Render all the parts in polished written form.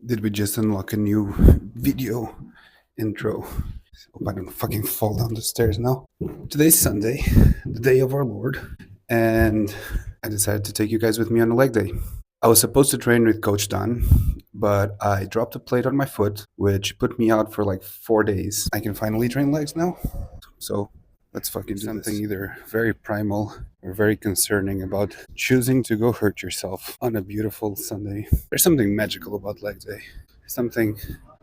Did we just unlock a new video intro? Hope I don't fucking fall down the stairs now. Today's Sunday, the day of our Lord, and I decided to take you guys with me on a leg day. I was supposed to train with Coach Don, but I dropped a plate on my foot, which put me out for like 4 days. I can finally train legs now, so let's fucking do something either very primal or very concerning about choosing to go hurt yourself on a beautiful Sunday. There's something magical about leg day, something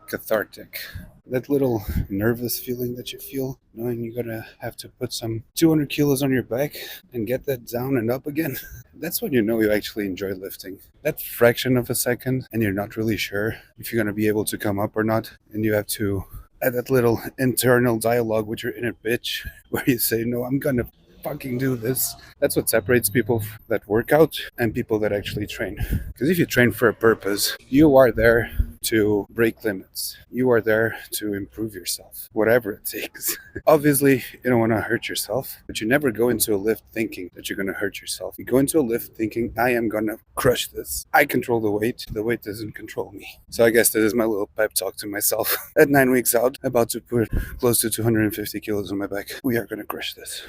cathartic. That little nervous feeling that you feel knowing you're gonna have to put some 200 kilos on your back and get that down and up again. That's when you know you actually enjoy lifting. That fraction of a second and you're not really sure if you're gonna be able to come up or not, and you have to add that little internal dialogue with your inner bitch where you say, no, I'm gonna fucking do this. That's what separates people that work out and people that actually train. Because if you train for a purpose, you are there to break limits. You are there to improve yourself, whatever it takes. Obviously, you don't want to hurt yourself, but you never go into a lift thinking that you're going to hurt yourself. You go into a lift thinking, I am going to crush this. I control the weight doesn't control me. So I guess this is my little pep talk to myself. At 9 weeks out, about to put close to 250 kilos on my back. We are going to crush this.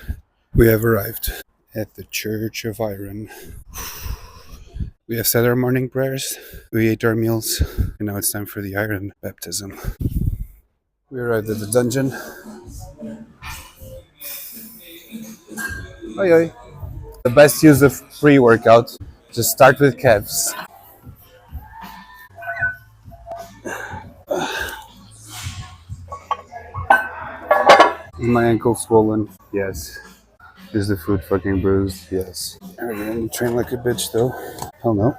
We have arrived at the Church of Iron. We have said our morning prayers, we ate our meals, and now it's time for the Iron baptism. We arrived at the dungeon. Oi, oi. The best use of pre-workout, just start with calves. Is my ankle swollen? Yes. Is the foot fucking bruised? Yes. Are we gonna train like a bitch though? Hell no.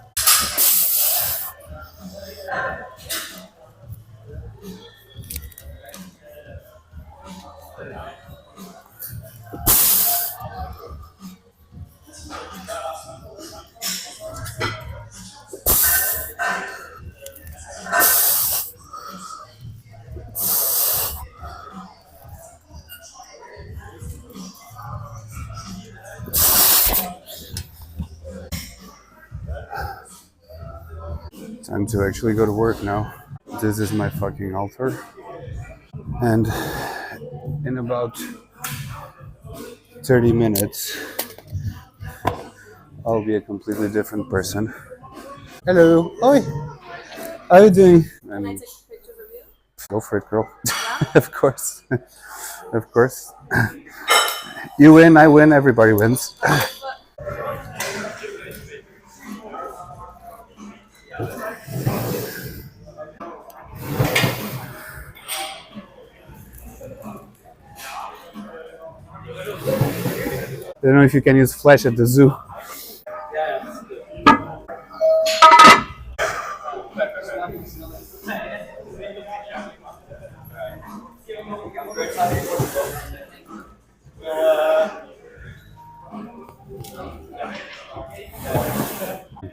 Time to actually go to work now. This is my fucking altar. And in about 30 minutes, I'll be a completely different person. Hello. Oi. How are you doing? Can I take pictures of you? Go for it, girl. Of course. Of course. You win, I win, everybody wins. I don't know if you can use flash at the zoo.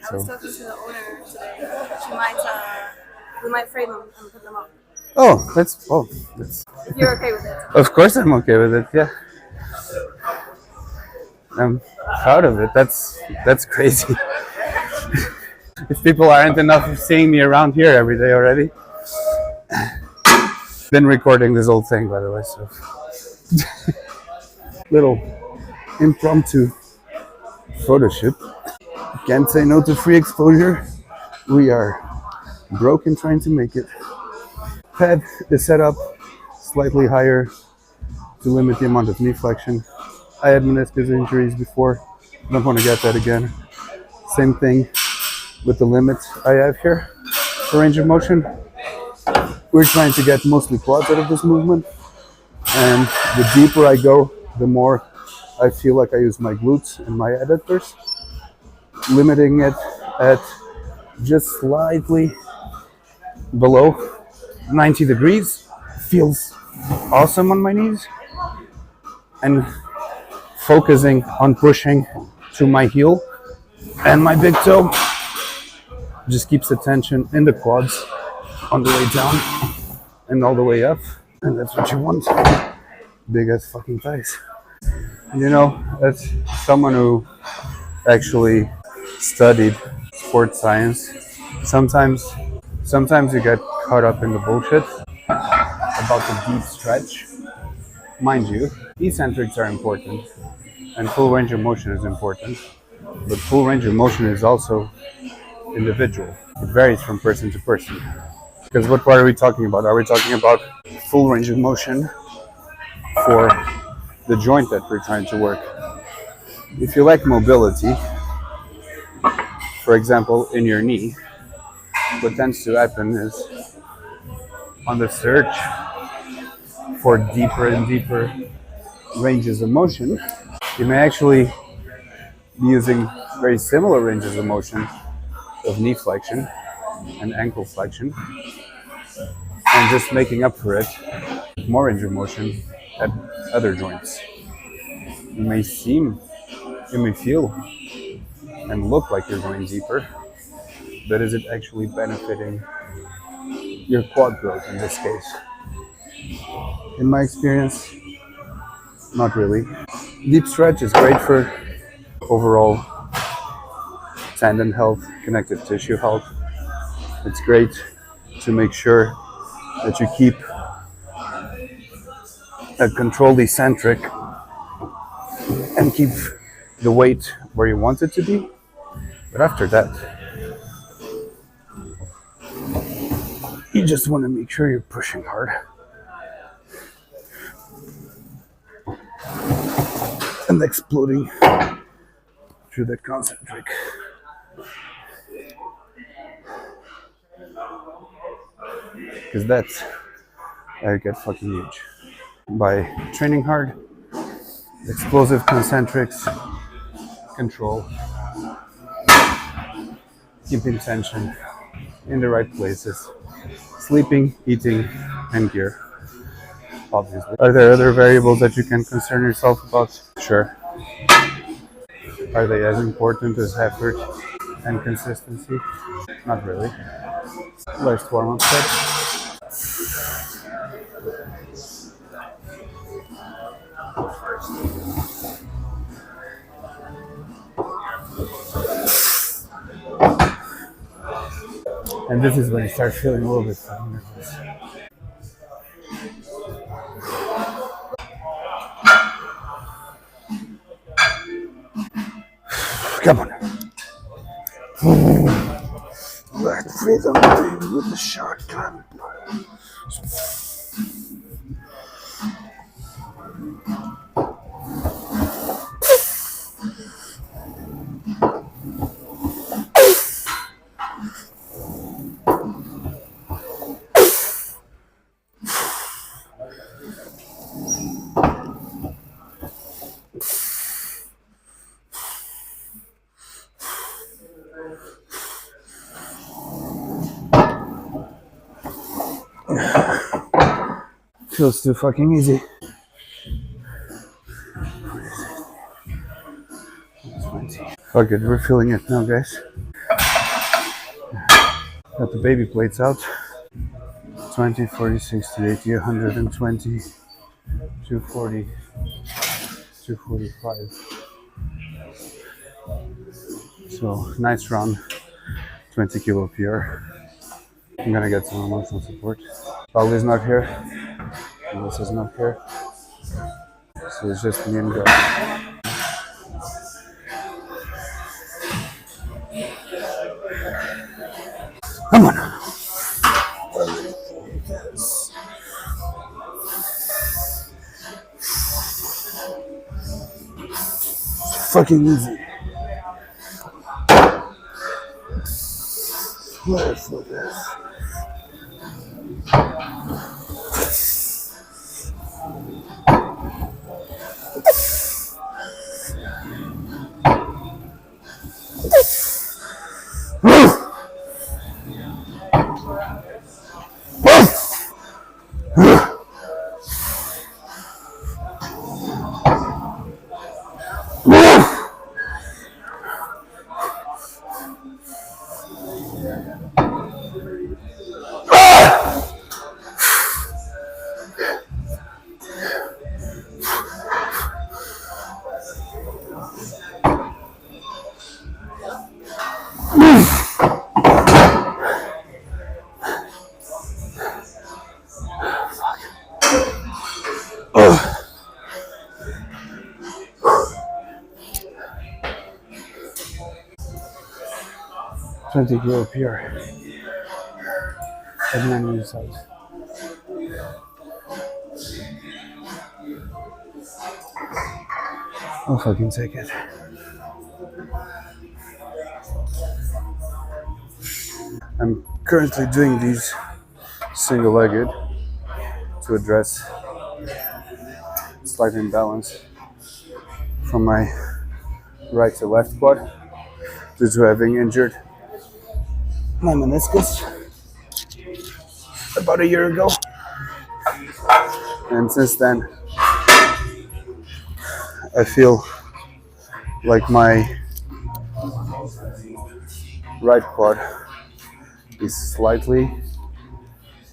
I was talking to the owner today. We might frame them and put them up. That's If you're okay with it. of course I'm okay with it, yeah. I'm proud of it. That's crazy. If people aren't enough of seeing me around here every day already. Been recording this whole thing, by the way, so little impromptu photo shoot. Can't say no to free exposure. We are broken trying to make it. Pad is set up slightly higher to limit the amount of knee flexion. I had meniscus injuries before. Don't want to get that again. Same thing with the limits I have here for range of motion. We're trying to get mostly quads out of this movement. And the deeper I go, the more I feel like I use my glutes and my adductors. Limiting it at just slightly below 90 degrees feels awesome on my knees, and focusing on pushing to my heel and my big toe just keeps the tension in the quads on the way down and all the way up, and that's what you want. Big ass fucking thighs. You know, as someone who actually studied sports science, sometimes Sometimes you get caught up in the bullshit about the deep stretch. Mind you, eccentrics are important and full range of motion is important, but full range of motion is also individual. It varies from person to person. Because what are we talking about? Are we talking about full range of motion for the joint that we're trying to work? If you lack mobility, for example, in your knee, what tends to happen is on the search for deeper and deeper ranges of motion, you may actually be using very similar ranges of motion of knee flexion and ankle flexion and just making up for it more range of motion at other joints. You may feel and look like you're going deeper, but is it actually benefiting your quad growth in this case? In my experience, not really. Deep stretch is great for overall tendon health, connective tissue health. It's great to make sure that you keep a controlled eccentric and keep the weight where you want it to be. But after that, you just want to make sure you're pushing hard and exploding through the concentric. Because that's how you get fucking huge. By training hard, explosive concentrics, control, keeping tension in the right places, sleeping, eating, and gear, obviously. Are there other variables that you can concern yourself about? Sure. Are they as important as effort and consistency? Not really. Last warm-up set. And this is when you start feeling a little bit fucking nervous. Come on. Let freedom be with the shotgun. Feels too fucking easy. Fuck it, we're feeling it now, guys. Got the baby plates out. 20, 40, 60, 80, 120, 240, 245. So, nice run. 20 kilo PR. I'm gonna get some emotional support. Paul not here. Melissa's not here. So it's just me and God. Come on. Yes. Fucking easy. Swear for this. 20 kilo PR at 9 minutes out. I'll fucking take it. I'm currently doing these single-legged to address slight imbalance from my right to left quad due to having injured my meniscus about a year ago. And since then, I feel like my right quad is slightly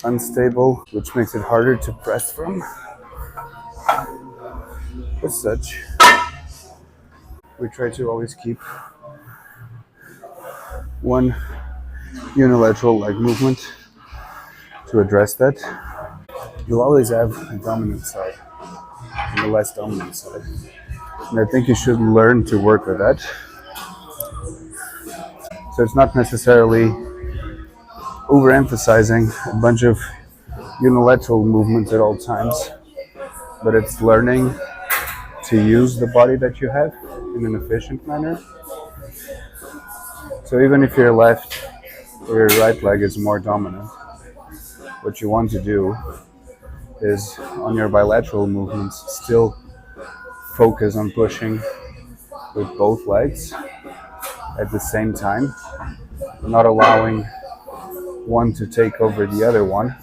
unstable, which makes it harder to press from. As such, we try to always keep one unilateral leg movement to address that. You'll always have a dominant side and a less dominant side. And I think you should learn to work with that. So it's not necessarily overemphasizing a bunch of unilateral movements at all times, but it's learning to use the body that you have in an efficient manner. So even if your left or your right leg is more dominant, what you want to do is on your bilateral movements still focus on pushing with both legs at the same time, not allowing one to take over the other one,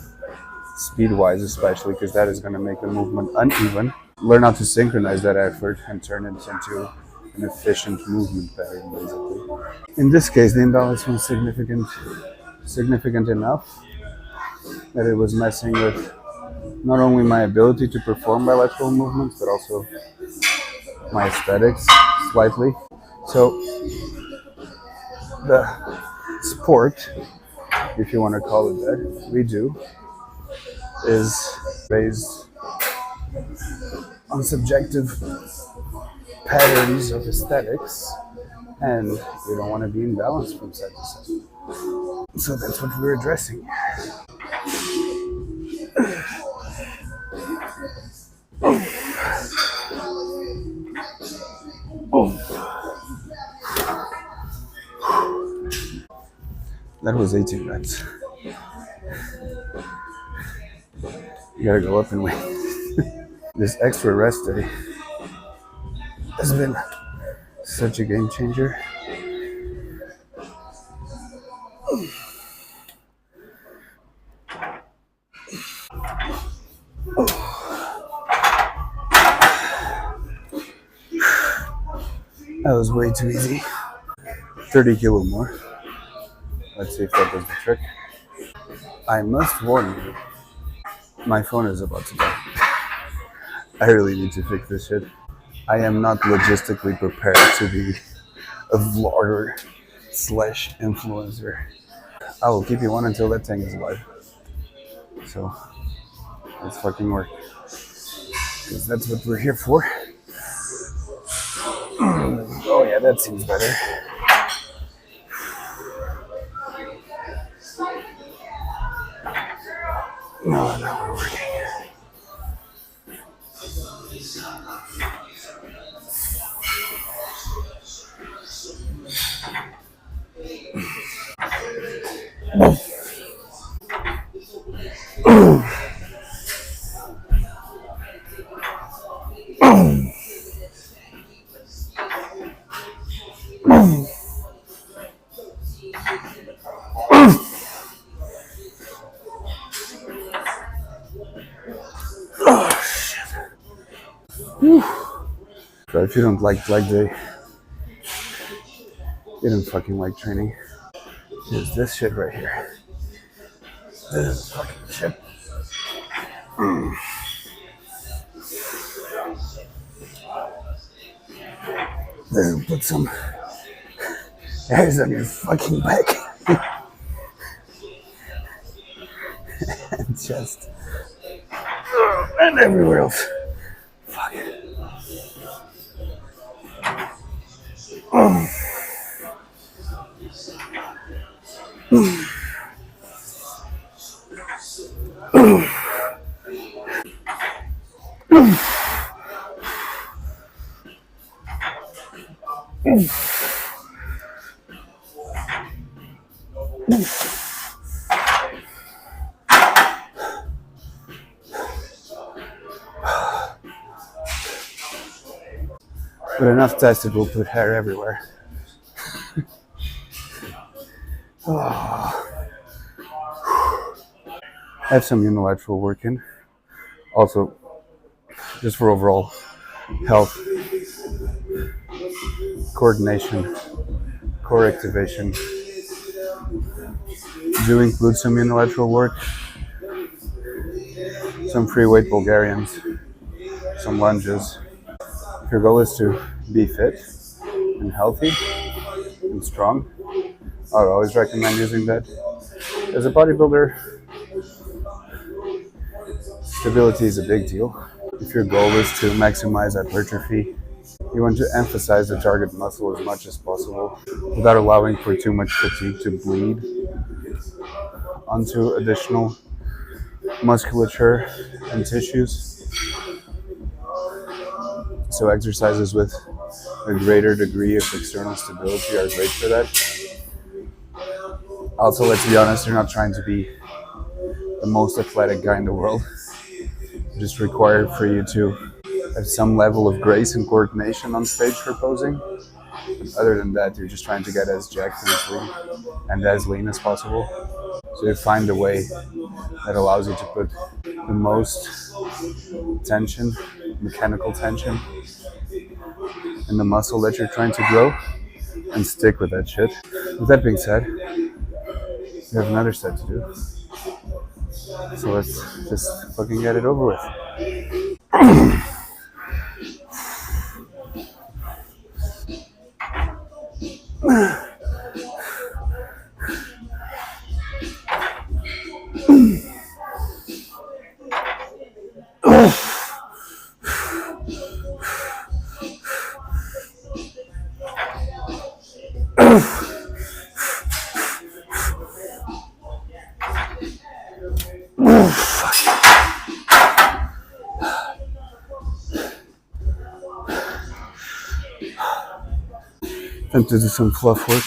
speed-wise especially, because that is going to make the movement uneven. Learn how to synchronize that effort and turn it into an efficient movement pattern, basically. In this case, the imbalance was significant enough that it was messing with not only my ability to perform bilateral movements, but also my aesthetics slightly. So the sport, if you want to call it that, we do is based on subjective patterns of aesthetics, and you don't want to be imbalanced from side to side. So that's what we're addressing. That was 18 reps. You gotta go up and wait. This extra rest day has been such a game changer. That was way too easy. 30 kilo more. Let's see if that does the trick. I must warn you, my phone is about to die. I really need to fix this shit. I am not logistically prepared to be a vlogger / influencer. I will keep you on until that thing is alive. So, let's fucking work. Because that's what we're here for. Oh yeah, that seems better. No, now we're working. So if you don't like leg day, you don't fucking like training. Here's this shit right here. This is fucking shit. Then put some hairs on your fucking back. And chest. And everywhere else. Fuck it. But enough tested will put hair everywhere. I have some unilateral work in. Also, just for overall health, coordination, core activation. Do include some unilateral work, some free weight Bulgarians, some lunges. If your goal is to be fit and healthy and strong, I would always recommend using that. As a bodybuilder, stability is a big deal. If your goal is to maximize hypertrophy, you want to emphasize the target muscle as much as possible without allowing for too much fatigue to bleed onto additional musculature and tissues. So exercises with a greater degree of external stability are great for that. Also, let's be honest, you're not trying to be the most athletic guy in the world. It's just required for you to have some level of grace and coordination on stage for posing. But other than that, you're just trying to get as jacked and as lean as possible. So you find a way that allows you to put the most tension, mechanical tension, in the muscle that you're trying to grow and stick with that shit. With that being said, we have another set to do. So let's just fucking get it over with. Time to do some fluff work.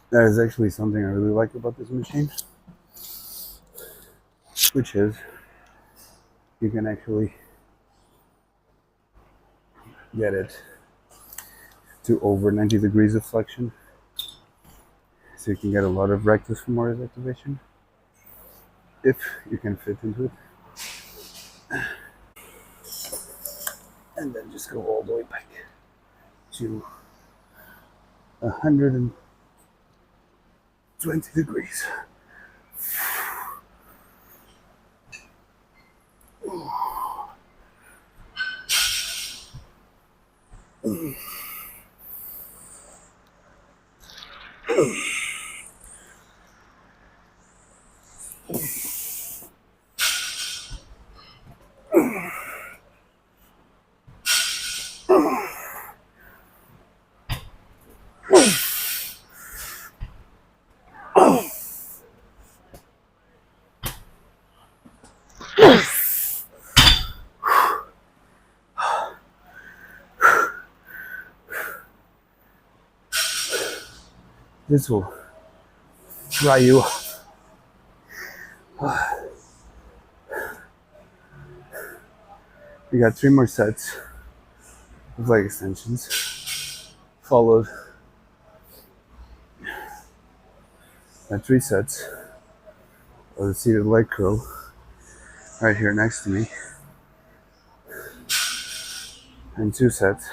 That is actually something I really like about this machine, which is you can actually get it to over 90 degrees of flexion, so you can get a lot of rectus femoris activation if you can fit into it, and then just go all the way back to 120 degrees. This will dry you off. We got 3 more sets of leg extensions, followed by 3 sets of the seated leg curl right here next to me, and 2 sets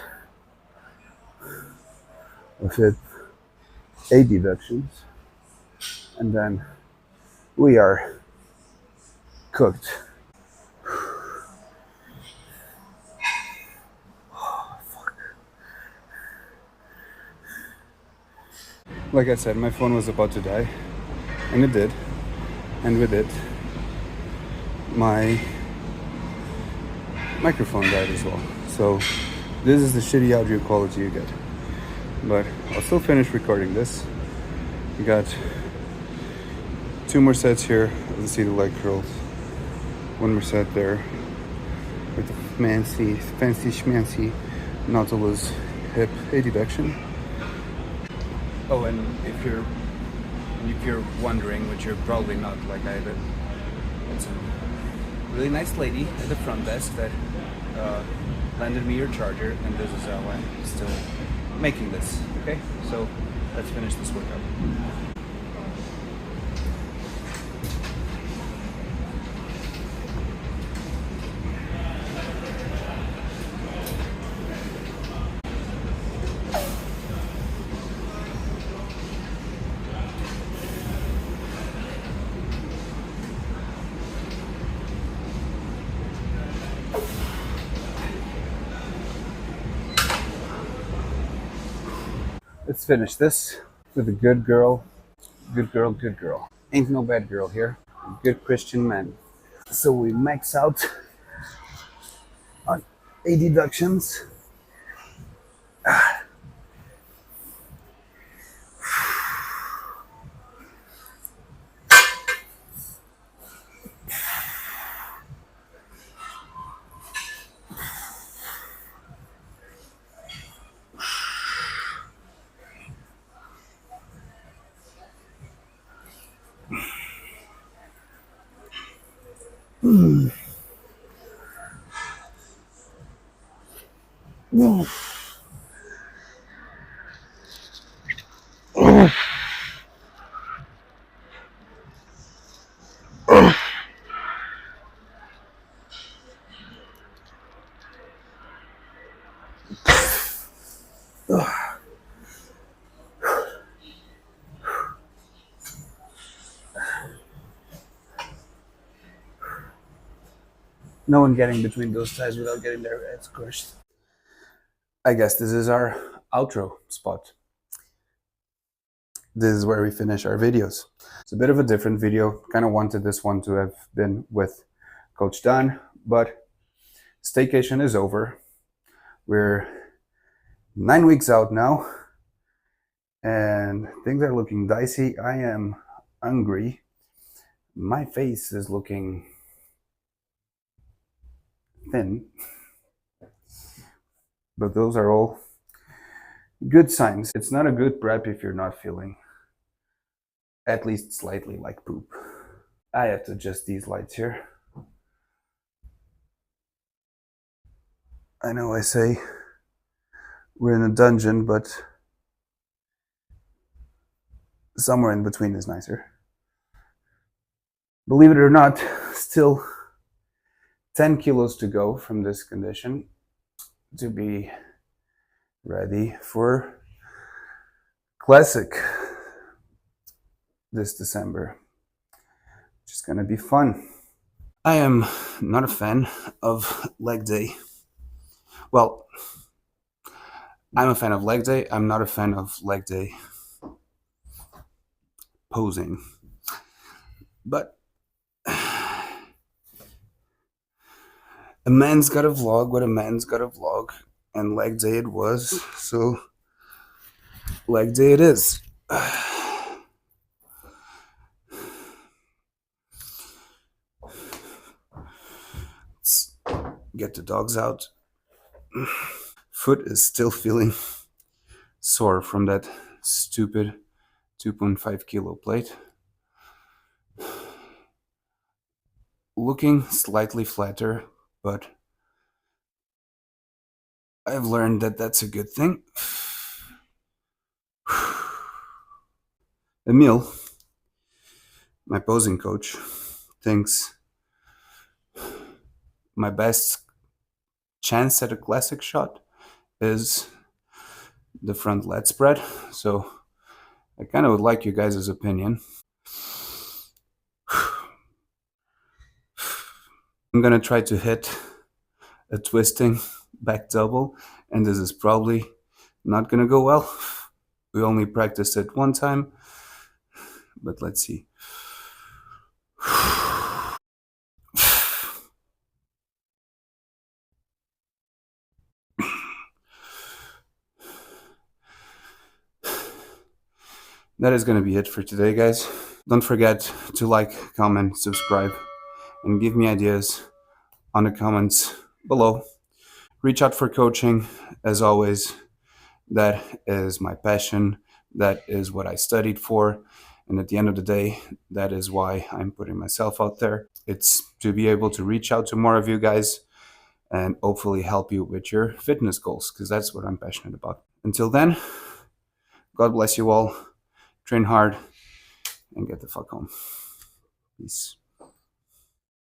of hip 8 deductions, and then we are cooked. Like I said, my phone was about to die, and it did, and with it, my microphone died as well. So this is the shitty audio quality you get. But I'll still finish recording this. We got 2 more sets here of the seated leg curls, One more set there with the fancy schmancy Nautilus hip adduction. Oh, and if you're wondering, which you're probably not, like I did, it's a really nice lady at the front desk that lended me your charger, and this is how I'm still making this. Okay, so let's finish this workout. Let's finish this with a good girl, good girl, good girl. Ain't no bad girl here. A good Christian man. So we max out on 8 deductions. No one getting between those ties without getting their heads crushed. I guess this is our outro spot. This is where we finish our videos. It's a bit of a different video. Kind of wanted this one to have been with Coach Dan, but staycation is over. We're 9 weeks out now, and things are looking dicey. I am hungry. My face is looking thin, but those are all good signs. It's not a good prep if you're not feeling at least slightly like poop. I have to adjust these lights here. I know I say we're in a dungeon, but somewhere in between is nicer. Believe it or not, still 10 kilos to go from this condition to be ready for Classic this December. Just gonna be fun. I am not a fan of leg day. Well, I'm a fan of leg day. I'm not a fan of leg day posing. But a man's got a vlog what a man's got a vlog, and leg day it was, so leg day it is. Let's get the dogs out. Foot is still feeling sore from that stupid 2.5 kilo plate. Looking slightly flatter, but I've learned that that's a good thing. Emil, my posing coach, thinks my best chance at a classic shot is the front lat spread. So I kind of would like you guys' opinion. I'm gonna try to hit a twisting back double, and this is probably not gonna go well. We only practiced it one time, but let's see. That is gonna be it for today, guys. Don't forget to like, comment, subscribe, and give me ideas on the comments below. Reach out for coaching, as always. That is my passion. That is what I studied for. And at the end of the day, that is why I'm putting myself out there. It's to be able to reach out to more of you guys and hopefully help you with your fitness goals, because that's what I'm passionate about. Until then, God bless you all. Train hard and get the fuck home. Peace.